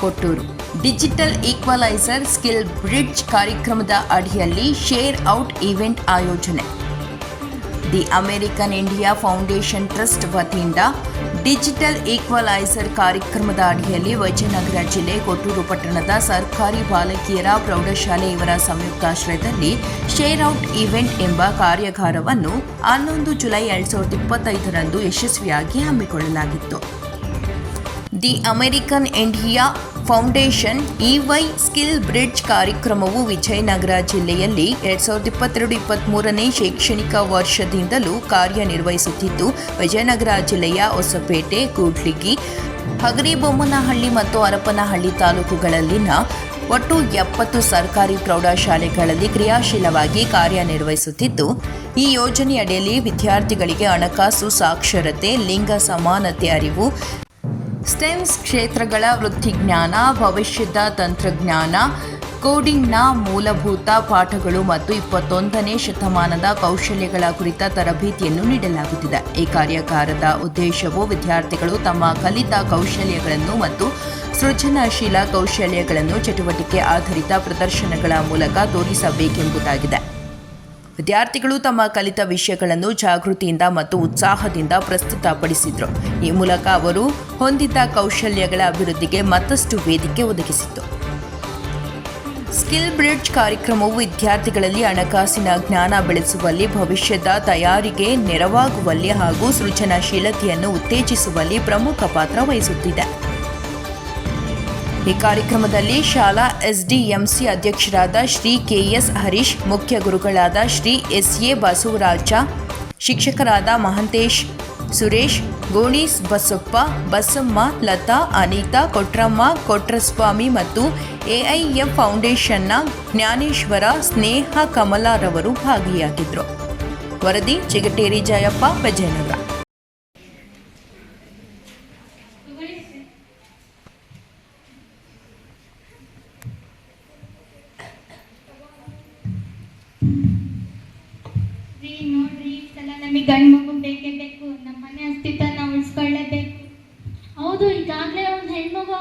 ಕೊಟ್ಟೂರು. Digital equaliser skill bridge ಕಾರ್ಯಕ್ರಮದ ಅಡಿಯಲ್ಲಿ share out event ಆಯೋಜನೆ. The American India foundation trust ವತಿಯಿಂದ ಡಿಜಿಟಲ್ ಈಕ್ವಲೈಸರ್ ಕಾರ್ಯಕ್ರಮದ ಅಡಿಯಲ್ಲಿ ವಿಜಯನಗರ ಜಿಲ್ಲೆ ಕೊಟ್ಟೂರು ಪಟ್ಟಣದ ಸರ್ಕಾರಿ ಬಾಲಕಿಯರ ಪ್ರೌಢಶಾಲೆ ಇವರ ಸಂಯುಕ್ತಾಶ್ರಯದಲ್ಲಿ ಶೇರ್ ಔಟ್ ಈವೆಂಟ್ ಎಂಬ ಕಾರ್ಯಾಗಾರವನ್ನು 11 ಜುಲೈ 2025ರಂದು ಯಶಸ್ವಿಯಾಗಿ ಹಮ್ಮಿಕೊಳ್ಳಲಾಗಿತ್ತು. The American India Foundation EY skill bridge ಕಾರ್ಯಕ್ರಮವು ವಿಜಯನಗರ ಜಿಲ್ಲೆಯಲ್ಲಿ 2022-23ನೇ ಶೈಕ್ಷಣಿಕ ವರ್ಷದಿಂದಲೂ ಕಾರ್ಯನಿರ್ವಹಿಸುತ್ತಿದ್ದು, ವಿಜಯನಗರ ಜಿಲ್ಲೆಯ ಹೊಸಪೇಟೆ, ಕೂಡ್ಲಿಗಿ, ಹಗರಿಬೊಮ್ಮನಹಳ್ಳಿ ಮತ್ತು ಹರಪನಹಳ್ಳಿ ತಾಲೂಕುಗಳಲ್ಲಿನ ಒಟ್ಟು 70 ಸರ್ಕಾರಿ ಪ್ರೌಢಶಾಲೆಗಳಲ್ಲಿ ಕ್ರಿಯಾಶೀಲವಾಗಿ ಕಾರ್ಯನಿರ್ವಹಿಸುತ್ತಿದ್ದು, ಈ ಯೋಜನೆಯಡಿಯಲ್ಲಿ ವಿದ್ಯಾರ್ಥಿಗಳಿಗೆ ಹಣಕಾಸು ಸಾಕ್ಷರತೆ, ಲಿಂಗ ಸಮಾನತೆ ಅರಿವು, ಸ್ಟೆಮ್ಸ್ ಕ್ಷೇತ್ರಗಳ ವೃತ್ತಿಜ್ಞಾನ, ಭವಿಷ್ಯದ ತಂತ್ರಜ್ಞಾನ, ಕೋಡಿಂಗ್ನ ಮೂಲಭೂತ ಪಾಠಗಳು ಮತ್ತು 21ನೇ ಶತಮಾನದ ಕೌಶಲ್ಯಗಳ ಕುರಿತ ತರಬೇತಿಯನ್ನು ನೀಡಲಾಗುತ್ತಿದೆ. ಈ ಕಾರ್ಯಾಗಾರದ ಉದ್ದೇಶವು ವಿದ್ಯಾರ್ಥಿಗಳು ತಮ್ಮ ಕಲಿತ ಕೌಶಲ್ಯಗಳನ್ನು ಮತ್ತು ಸೃಜನಶೀಲ ಕೌಶಲ್ಯಗಳನ್ನು ಚಟುವಟಿಕೆ ಆಧಾರಿತ ಪ್ರದರ್ಶನಗಳ ಮೂಲಕ ತೋರಿಸಬೇಕೆಂಬುದಾಗಿದೆ. ವಿದ್ಯಾರ್ಥಿಗಳು ತಮ್ಮ ಕಲಿತ ವಿಷಯಗಳನ್ನು ಜಾಗೃತಿಯಿಂದ ಮತ್ತು ಉತ್ಸಾಹದಿಂದ ಪ್ರಸ್ತುತಪಡಿಸಿದರು. ಈ ಮೂಲಕ ಅವರು ಹೊಂದಿದ್ದ ಕೌಶಲ್ಯಗಳ ಅಭಿವೃದ್ಧಿಗೆ ಮತ್ತಷ್ಟು ವೇದಿಕೆ ಒದಗಿಸಿತು. ಸ್ಕಿಲ್ ಬ್ರಿಡ್ಜ್ ಕಾರ್ಯಕ್ರಮವು ವಿದ್ಯಾರ್ಥಿಗಳಲ್ಲಿ ಹಣಕಾಸಿನ ಜ್ಞಾನ ಬೆಳೆಸುವಲ್ಲಿ, ಭವಿಷ್ಯದ ತಯಾರಿಗೆ ನೆರವಾಗುವಲ್ಲಿ ಹಾಗೂ ಸೃಜನಶೀಲತೆಯನ್ನು ಉತ್ತೇಜಿಸುವಲ್ಲಿ ಪ್ರಮುಖ ಪಾತ್ರ ವಹಿಸುತ್ತಿದೆ. ಈ ಕಾರ್ಯಕ್ರಮದಲ್ಲಿ ಶಾಲಾ ಎಸ್ಡಿಎಂಸಿ ಅಧ್ಯಕ್ಷರಾದ ಶ್ರೀ ಕೆಎಸ್ ಹರೀಶ್, ಮುಖ್ಯ ಗುರುಗಳಾದ ಶ್ರೀ ಎಸ್ಎ ಬಸವರಾಜ, ಶಿಕ್ಷಕರಾದ ಮಹಂತೇಶ್, ಸುರೇಶ್, ಗೋಣೀಸ್ ಬಸಪ್ಪ, ಬಸಮ್ಮ, ಲತಾ, ಅನಿತಾ, ಕೊಟ್ರಮ್ಮ, ಕೊಟ್ರಸ್ವಾಮಿ ಮತ್ತು ಎಐಎಫ್ ಫೌಂಡೇಶನ್ನ ಜ್ಞಾನೇಶ್ವರ, ಸ್ನೇಹ, ಕಮಲಾರವರು ಭಾಗಿಯಾಗಿದ್ದರು. ವರದಿ ಚಿಗಟೇರಿ ಜಯಪ್ಪ, ವಿಜಯನಗರ. ನೋಡ್ರಿ, ಈ ಸಲ ನಮಗೆ ಗಂಡು ಮಗು ಬೇಕೇ ಬೇಕು. ನಮ್ಮ ಮನೆ ಅಸ್ತಿತ್ವನ ಉಳಿಸ್ಕೊಳ್ಳೇಬೇಕು. ಹೌದು, ಈಗಾಗಲೇ ಒಂದು ಹೆಣ್ಮಗು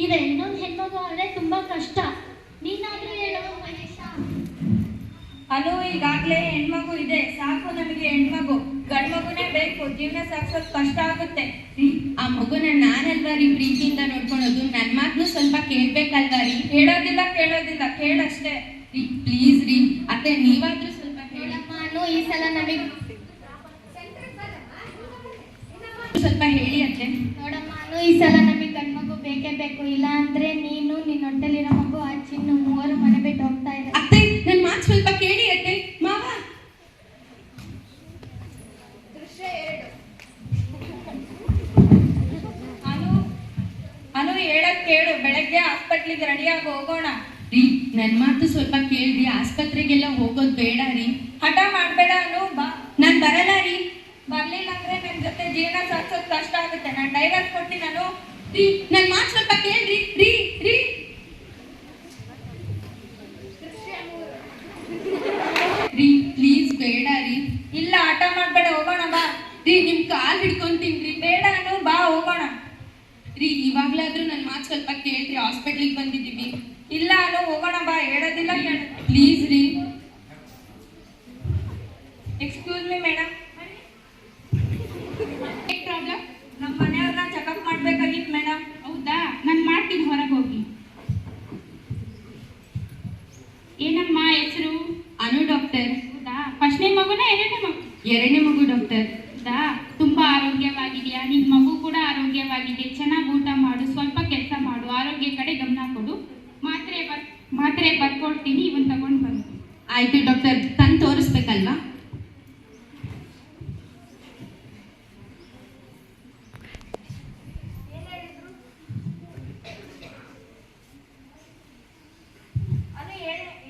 ಇದೆ, ಇನ್ನೊಂದು ಹೆಣ್ಮಗು ಆದರೆ ತುಂಬಾ ಕಷ್ಟ. ನೀನಾದ್ರೂ ಹೇಳೋ ಮಹೇಶ. ಅನು, ಈಗಾಗಲೇ ಹೆಣ್ಮಗು ಇದೆ, ಸಾಕು ನಮಗೆ ಹೆಣ್ಮಗು. ಗಂಡು ಮಗುನೇ ಬೇಕು, ಜೀವನ ಸಾಗಿಸೋದು ಕಷ್ಟ ಆಗುತ್ತೆ. ಆ ಮಗುನ ನಾನಲ್ವಾ ರೀ ಪ್ರೀತಿಯಿಂದ ನೋಡ್ಕೊಳ್ಳೋದು? ನನ್ನ ಮಾತನ್ನು ಸ್ವಲ್ಪ ಕೇಳ್ಬೇಕಲ್ವಾ ರೀ? ಕೇಳೋದಿಲ್ಲ ಕೇಳಷ್ಟೇ. ಪ್ಲೀಸ್ ರೀ ಅತ್ತೆ, ನೀವಾದ್ರೂ ಸ್ವಲ್ಪ ಹೇಳಮ್ಮ. ಈ ಸಲ ನಮಗೆ ಸ್ವಲ್ಪ ಹೇಳಿ ಅತ್ತೆ. ನೋಡಮ್ಮ, ಈ ಸಲ ನಮಗೆ ಗಂಡು ಮಗು ಬೇಕೇ ಬೇಕು. ಇಲ್ಲ ಅಂದ್ರೆ ನೀನು, ನಿನ್ನ ಹೊಟ್ಟೆಲಿರೋ ಮಗು, ಆ ಚಿನ್ನು, ಮೂವರು ಮನೆ ಬಿಟ್ಟು ಹೋಗ್ತಾ ಇದೆ. ಅತ್ತೆ, ನನ್ನ ಮಾತು ಸ್ವಲ್ಪ ಕೇಳಿ ಅತ್ತೆ. ಮಾವ, ಅನು ಹೇಳಕ್ ಕೇಳು, ಬೆಳಗ್ಗೆ ಹಾಸ್ಪಿಟ್ಲಿಗೆ ರೆಡಿಯಾಗಿ ಹೋಗೋಣ. ರೀ, ನನ್ನ ಮಾತು ಸ್ವಲ್ಪ ಕೇಳ್ರಿ. ಆಸ್ಪತ್ರೆಗೆಲ್ಲ ಹೋಗೋದು ಬೇಡ ರೀ. ಹಠ ಮಾಡ್ಬೇಡ ಅನು, ಬಾ. ನಾನು ಬರಲ್ಲ ರೀ. ಬರ್ಲಿಲ್ಲ ಅಂದ್ರೆ ನನ್ನ ಜೊತೆ ಜೀವನ ಸಾಗಿಸೋದು ಕಷ್ಟ ಆಗುತ್ತೆ. ನಾನು ಡೈವರ್ಸ್ ಕೊಡ್ತೀನಿ. ನಾನು ರೀ, ನನ್ನ ಮಾತು ಸ್ವಲ್ಪ ಕೇಳ್ರಿ. ರೀ ರೀ ರೀ ಪ್ಲೀಸ್ ಬೇಡ ರೀ. ಇಲ್ಲ, ಹಠ ಮಾಡ್ಬೇಡ, ಹೋಗೋಣ ಬಾ. ರೀ, ನಿಮ್ ಕಾಲ್ ಹಿಡ್ಕೊಂತೀನಿ. ಬೇಡ ಅನು, ಬಾ ಹೋಗೋಣ. ರೀ, ಇವಾಗ್ಲಾದ್ರೂ ನನ್ನ ಮಾತು ಸ್ವಲ್ಪ ಕೇಳ್ರಿ. ಹಾಸ್ಪಿಟ್ಲಿಗೆ ಬಂದಿದ್ದೀವಿ. ಇಲ್ಲ ಅನು, ಹೋಗೋಣ ಬಾ. ಹೇಳೋದಿಲ್ಲ ಪ್ಲೀಸ್ ರೀ. Excuse me madam. ಪ್ರಾಬ್ಲಮ್? ನಮ್ಮ ಮನೆಯವ್ರನ್ನ ಚೆಕಪ್ ಮಾಡ್ಬೇಕಾಗಿತ್ತು ಮೇಡಮ್. ಹೌದಾ? ನಾನು ಮಾಡ್ತೀನಿ, ಹೊರಗೆ ಹೋಗಿ. ಏನಮ್ಮ ಹೆಸರು? ಅನು ಡಾಕ್ಟರ್. ಹೌದಾ? ಫಸ್ಟ್ನೇ ಮಗುನ ಎರಡನೇ ಮಗು? ಎರಡನೇ ಮಗು ಡಾಕ್ಟರ್. ಹೌದಾ? ತುಂಬಾ ಆರೋಗ್ಯವಾಗಿದೆಯಾ? ನಿನ್ನ ಮಗು ಕೂಡ ಆರೋಗ್ಯವಾಗಿದೆ. ಚೆನ್ನಾಗಿ ಊಟ ಮಾಡು, ಸ್ವಲ್ಪ ಕೆಲಸ ಮಾಡು, ಆರೋಗ್ಯ ಕಡೆ ಗಮನ ಕೊಡು. ಮಾತ್ರೆ ಬರ್ಕೊಡ್ತೀನಿ, ಇವನ್ ತಗೊಂಡು ಬಂದು. ಆಯ್ತು ಡಾಕ್ಟರ್, ತಂದು ತೋರಿಸ್ಬೇಕಲ್ವಾ?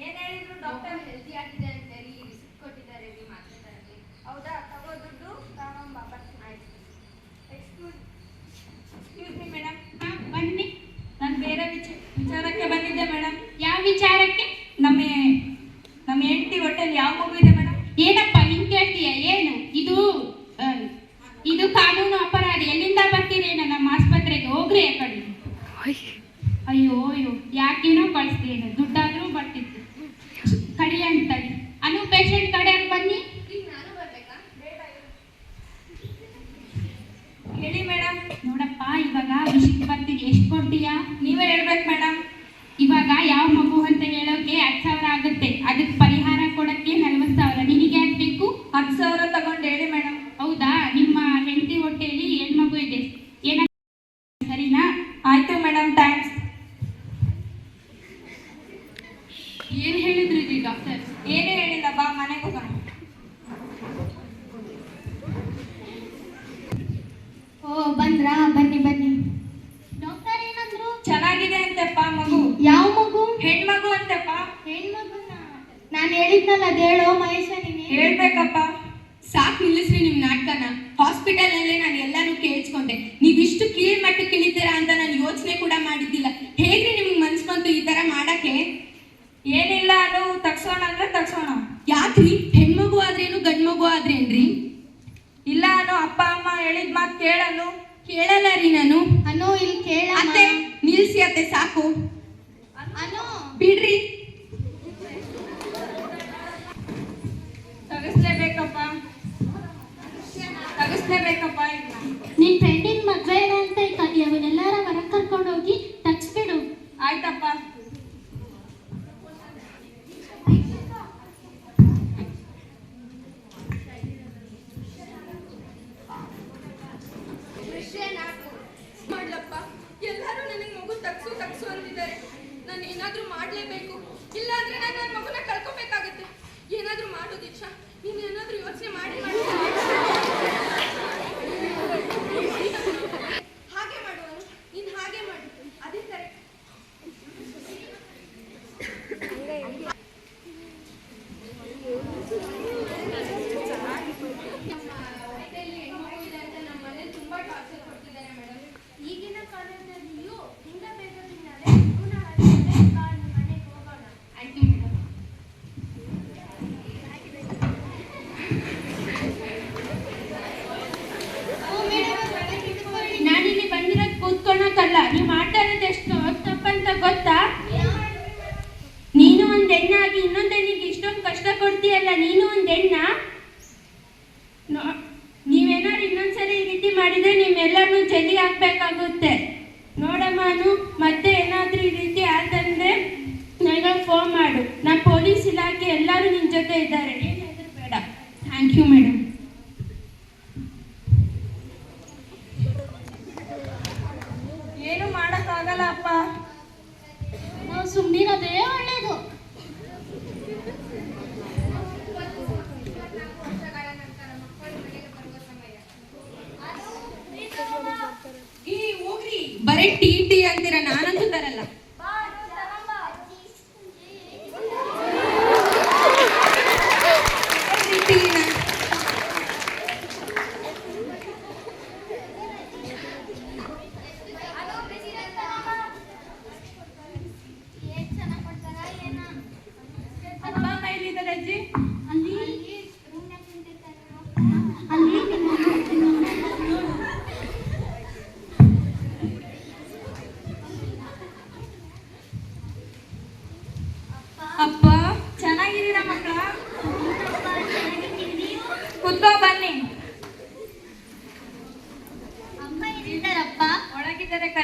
ಏನ್ ಹೇಳಿದ್ರು ಡಾಕ್ಟರ್? ಹೆಲ್ದಿ ಆಗಿದೆ ಅಂತ ರೀ, ರಿಸಿಪ್ಟ್ ಕೊಟ್ಟಿದ್ದಾರೆ ರೀ ಮಾತ್ರೆ ತರಲಿ. ಹೌದಾ? ತಗೋ ದುಡ್ಡು ತಗೊಂಬ. ಆಯ್ತು. Excuse me madam. ಬನ್ನಿ. ನಾನು ಬೇರೆ ವಿಚಾರಕ್ಕೆ ಬಂದಿದ್ದೆ ಮೇಡಮ್. ಯಾವ ವಿಚಾರಕ್ಕೆ? ನಮ್ಮ ಹೆಂಡತಿ ಹೊಟ್ಟೆಲಿ ಯಾವ ಮಗು ಇದೆ ಮೇಡಮ್? ಏನಪ್ಪ ಹಿಂಗ್ ಕೇಳ್ತೀಯ? ಏನು ಇದು ಕಾನೂನು ಅಪರಾಧ. ಎಲ್ಲಿಂದ ಬರ್ತೀರೇನ ನಮ್ಮ ಆಸ್ಪತ್ರೆಗೆ? ಹೋಗ್ರಿ ಆ ಕಡೆ. ಕೊಡ್ತೀಯಾ? ನೀವೇ ಹೇಳ್ಬೇಕು ಮೇಡಮ್. ಇವಾಗ ಯಾವ ಮಗು ಅಂತ ಹೇಳೋಕೆ 10,000 ಆಗುತ್ತೆ. ಅದಕ್ಕೆ ಪರಿಹಾರ ಕೊಡಕ್ಕೆ 40,000. ನಿನಗೆ ಯಾಕೆ ಬೇಕು? 10,000 ತಗೊಂಡು ಹೇಳಿ ಮೇಡಮ್. ಹೌದಾ? ನಿಮ್ಮ ಹೆಂಡತಿ ಹೊಟ್ಟೆಯಲ್ಲಿ ಹೆಣ್ಮಗು ಇದೆ, ಏನ ಸರಿನಾ? ಆಯ್ತು ಮೇಡಮ್, ಥ್ಯಾಂಕ್ಸ್. ಏನು ಹೇಳಿದ್ರಿ ಡಾಕ್ಟರ್? ಏನೂ ಹೇಳಿಲ್ಲ, ಬಾ ಮನೆಗೆ ಹೋಗೋಣ. ಓ ಬಂದ್ರಾ? ಬನ್ನಿ ಬನ್ನಿ. ಡಾಕ್ಟರ್ ಏನಂದ್ರು? ಚೆನ್ನಾಗಿದೆ ಅಂತೆಪ್ಪ ಮಗು. ಯಾವ ಮಗು? ಹೆಣ್ಮಗು ಅಂತೆಪ್ಪ. ಹೆಣ್ಮಗುನ? ನಾನು ಹೇಳಿದ್ನಲ್ಲ ಅದು ಹೇಳೋ ಮಹೇಶ, ನೀನು ಹೇಳ್ಬೇಕಪ್ಪ. ಸಾಕು ನಿಲ್ಲಿಸ್ರಿ ನಿಮ್ಮ ನಾಟಕನ. ಹಾಸ್ಪಿಟಲ್ನಲ್ಲೇ ನಾನು ಎಲ್ಲಾನು ಕೇಳಿಸ್ಕೊಂಡೆ. ನೀವಿಷ್ಟು ಕೀಳ್ಮಟ್ಟಕ್ಕೆ ಇಳಿತೀರಾ ಅಂತ ನಾನು ಯೋಚನೆ ಕೂಡ ಮಾಡಿದ್ದಿಲ್ಲ. ಹೇಗೆ ನಿಮ್ಗೆ ಮನ್ಸು ಬಂತು ಈ ತರ ಮಾಡಕ್ಕೆ? ಏನಿಲ್ಲ, ಅದು ತಗ್ಸೋಣ ಅಂದ್ರೆ ತಗ್ಸೋಣ. ಯಾಕ್ರಿ? ಹೆಣ್ಮಗು ಆದ್ರೇನು ಗಂಡ್ ಮಗು ಆದ್ರೇನ್ರಿ? ಇಲ್ಲ ಅನು, ಅಪ್ಪ ಅಮ್ಮ ಹೇಳಿದ ಮಾತು ಕೇಳನು. ಕೇಳಲ್ಲ ರೀ ನಾನು. ಅನು ಇಲ್ಲಿ ಕೇಳ. ಅತ್ತೆ ನಿಲ್ಸಿ ಅತ್ತೆ, ಸಾಕು ಅನು ಬಿಡ್ರಿ. ತಗಸ್ಲೇಬೇಕಪ್ಪ, ತಗಸ್ಲೇಬೇಕಪ್ಪ. ನಿನ್ ಫ್ರೆಂಡಿನ ಮದ್ವೆ ಇದೆ ಅಂತ ಈಗ ಅವನ್ನೆಲ್ಲಾರ ಹೊರಗೆ ಕರ್ಕೊಂಡು ಹೋಗಿ ತಗ್ಸ್ಬಿಡು. ಆಯ್ತಪ್ಪ. ಮಾಡ್ಲಪ್ಪ, ಎಲ್ಲರೂ ನನಗೆ ಮಗು ತಗ್ಸು ಅಂತಿದ್ದಾರೆ. ನಾನು ಏನಾದ್ರೂ ಮಾಡ್ಲೇಬೇಕು, ಇಲ್ಲಾಂದ್ರೆ ನಾನು ನನ್ನ ಮಗುನ ಕಳ್ಕೊಬೇಕಾಗತ್ತೆ. ಏನಾದ್ರೂ ಮಾಡು ದೀಕ್ಷಾ, ನೀನು ಏನಾದ್ರೂ ಯೋಚನೆ ಮಾಡಿ ಹಾಗೆ ಮಾಡುವನು, ನೀನು ಹಾಗೆ ಮಾಡು, ಅದೇ ಕರೆಕ್ಟ್. ಈಗಿನ ಕಾಲದಲ್ಲಿಯೂ ಹಿಂಗ ಬೇಕಾದ್ರೆ ಮನೆಗೆ ಹೋಗೋಣ. ಆಯ್ತು ಮೇಡಮ್. ನಾನಿಲ್ಲಿ ಬಂದಿರೋದು ಕೂತ್ಕೊಳಕ್ಕಲ್ಲ. ನೀವು ಮಾಡ್ತಾ ಇರೋದು ಎಷ್ಟು ತಪ್ಪಂತ ಗೊತ್ತಾ? ನೀನು ಒಂದು ಹೆಣ್ಣಾಗಿ ಇನ್ನೊಂದು ಹೆಣ್ಣಿಗೆ ಇಷ್ಟೊಂದು ಕಷ್ಟ ಕೊಡ್ತೀಯಲ್ಲ, ನೀನು ಒಂದು ಹೆಣ್ಣ. ನೀವೇನಾದ್ರು ಇನ್ನೊಂದ್ಸರಿ ಈ ರೀತಿ ಮಾಡಿದ್ರೆ ನಿಮ್ಮೆಲ್ಲರನ್ನೂ ಜೈಲಿಗೆ ಹಾಕ್ಬೇಕಾಗುತ್ತೆ. ನೋಡಮ್ಮ ಅನು, ಮತ್ತೆ ಏನಾದ್ರೂ ಈ ರೀತಿ ಆತಂದ್ರೆ ನನಗೆ ಫೋನ್ ಮಾಡು. ನಮ್ಮ ಪೊಲೀಸ್ ಇಲಾಖೆ ಎಲ್ಲರೂ ನಿನ್ನ ಜೊತೆ ಇದ್ದಾರೆ, ಏನು ಹೆದರ್ಬೇಡ. Thank you madam. ಏನು ಮಾಡಕ್ಕಾಗಲ್ಲ ಅಪ್ಪ. ನಾವು ಸುಮ್ಮನಿರೋದೇ ಒಳ್ಳೇದು. ಈ ಹೋಗ್ರಿ, ಬರೀ ಟಿ ಅಂತೀರ, ನಾನಂತೂ ತರಲ್ಲ. ಅಪ್ಪ ಅಮ್ಮ ಎಲ್ಲಿದ್ದಾರೆ ಅಜ್ಜಿ? ಅಲ್ಲಿ ಅಪ್ಪ ಚೆನ್ನಾಗಿದ್ದೀರಾ ಮಕ್ಕಳ? ಕೂತ್ಕೋ